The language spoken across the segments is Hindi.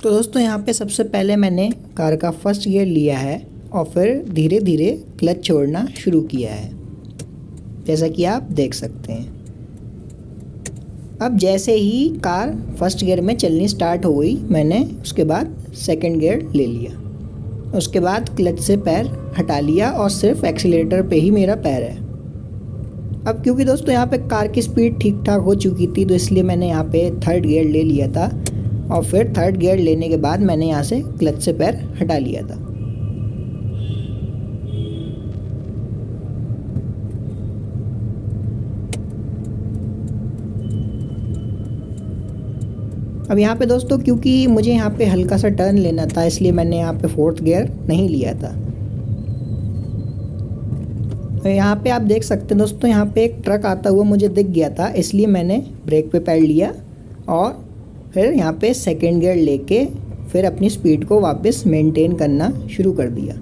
तो दोस्तों यहाँ पे सबसे पहले मैंने कार का फर्स्ट गियर लिया है और फिर धीरे धीरे क्लच छोड़ना शुरू किया है, जैसा कि आप देख सकते हैं। अब जैसे ही कार फर्स्ट गियर में चलनी स्टार्ट हो गई, मैंने उसके बाद सेकंड गियर ले लिया। उसके बाद क्लच से पैर हटा लिया और सिर्फ एक्सीलरेटर पे ही मेरा पैर है। अब क्योंकि दोस्तों यहाँ पे कार की स्पीड ठीक ठाक हो चुकी थी, तो इसलिए मैंने यहाँ पे थर्ड गियर ले लिया था और फिर थर्ड गियर लेने के बाद मैंने यहाँ से क्लच से पैर हटा लिया था। अब यहाँ पे दोस्तों क्योंकि मुझे यहाँ पे हल्का सा टर्न लेना था, इसलिए मैंने यहाँ पे फोर्थ गियर नहीं लिया था। तो यहाँ पे आप देख सकते हैं दोस्तों, यहाँ पे एक ट्रक आता हुआ मुझे दिख गया था, इसलिए मैंने ब्रेक पे पैर लिया और फिर यहाँ पे सेकेंड गियर लेके फिर अपनी स्पीड को वापस मेंटेन करना शुरू कर दिया।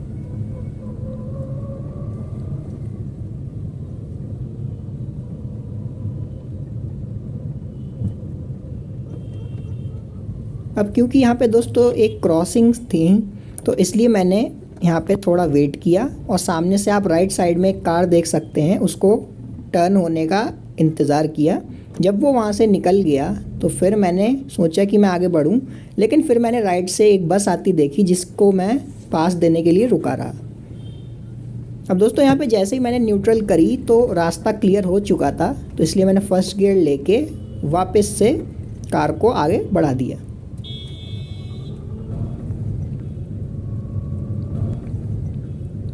अब क्योंकि यहाँ पे दोस्तों एक क्रॉसिंग थी, तो इसलिए मैंने यहाँ पे थोड़ा वेट किया और सामने से आप राइट साइड में एक कार देख सकते हैं, उसको टर्न होने का इंतज़ार किया। जब वो वहाँ से निकल गया तो फिर मैंने सोचा कि मैं आगे बढ़ूँ, लेकिन फिर मैंने राइट से एक बस आती देखी जिसको मैं पास देने के लिए रुका रहा। अब दोस्तों यहाँ पे जैसे ही मैंने न्यूट्रल करी तो रास्ता क्लियर हो चुका था, तो इसलिए मैंने फर्स्ट गियर लेके वापस से कार को आगे बढ़ा दिया।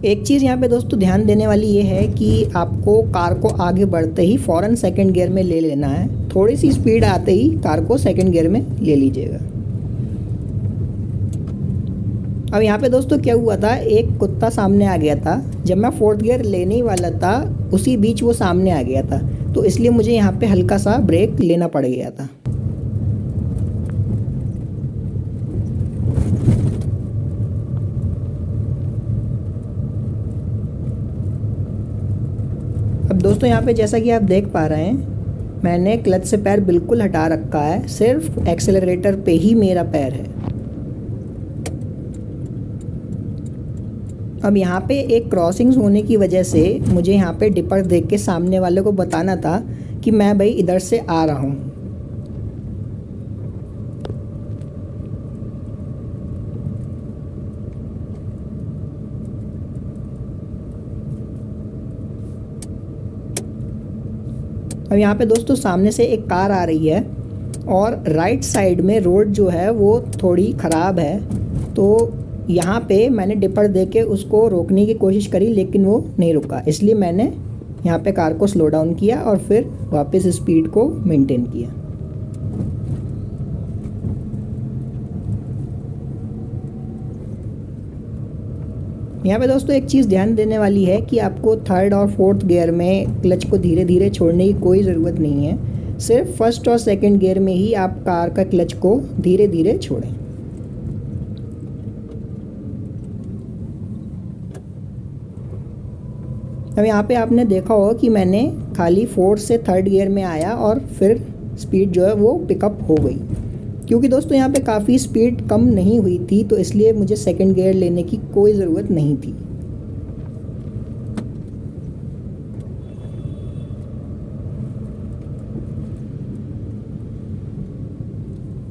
एक चीज़ यहाँ पे दोस्तों ध्यान देने वाली ये है कि आपको कार को आगे बढ़ते ही फ़ौरन सेकंड गियर में ले लेना है। थोड़ी सी स्पीड आते ही कार को सेकंड गियर में ले लीजिएगा। अब यहाँ पे दोस्तों क्या हुआ था, एक कुत्ता सामने आ गया था। जब मैं फोर्थ गियर लेने ही वाला था, उसी बीच वो सामने आ गया था, तो इसलिए मुझे यहाँ पे हल्का सा ब्रेक लेना पड़ गया था। अब दोस्तों यहाँ पे जैसा कि आप देख पा रहे हैं, मैंने क्लच से पैर बिल्कुल हटा रखा है, सिर्फ एक्सेलरेटर पे ही मेरा पैर है। अब यहाँ पे एक क्रॉसिंग्स होने की वजह से मुझे यहाँ पे डिपर देख के सामने वाले को बताना था कि मैं भाई इधर से आ रहा हूँ। अब यहाँ पे दोस्तों सामने से एक कार आ रही है और राइट साइड में रोड जो है वो थोड़ी ख़राब है, तो यहाँ पे मैंने डिपर दे के उसको रोकने की कोशिश करी, लेकिन वो नहीं रुका। इसलिए मैंने यहाँ पे कार को स्लो डाउन किया और फिर वापस स्पीड को मेंटेन किया। यहाँ पे दोस्तों एक चीज़ ध्यान देने वाली है कि आपको थर्ड और फोर्थ गियर में क्लच को धीरे धीरे छोड़ने की कोई ज़रूरत नहीं है। सिर्फ फर्स्ट और सेकंड गियर में ही आप कार का क्लच को धीरे धीरे छोड़ें। अब यहाँ पे आपने देखा होगा कि मैंने खाली फोर्थ से थर्ड गियर में आया और फिर स्पीड जो है वो पिकअप हो गई। क्योंकि दोस्तों यहाँ पे काफ़ी स्पीड कम नहीं हुई थी, तो इसलिए मुझे सेकंड गियर लेने की कोई ज़रूरत नहीं थी।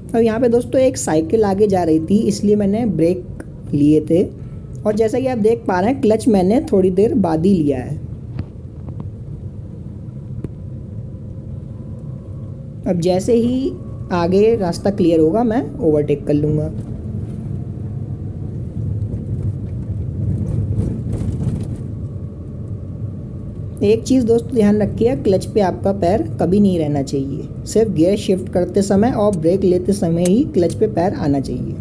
अब यहाँ पे दोस्तों एक साइकिल आगे जा रही थी, इसलिए मैंने ब्रेक लिए थे और जैसा कि आप देख पा रहे हैं क्लच मैंने थोड़ी देर बाद ही लिया है। अब जैसे ही आगे रास्ता क्लियर होगा मैं ओवरटेक कर लूँगा। एक चीज़ दोस्तों ध्यान रखिए, क्लच पे आपका पैर कभी नहीं रहना चाहिए। सिर्फ गियर शिफ्ट करते समय और ब्रेक लेते समय ही क्लच पे पैर आना चाहिए।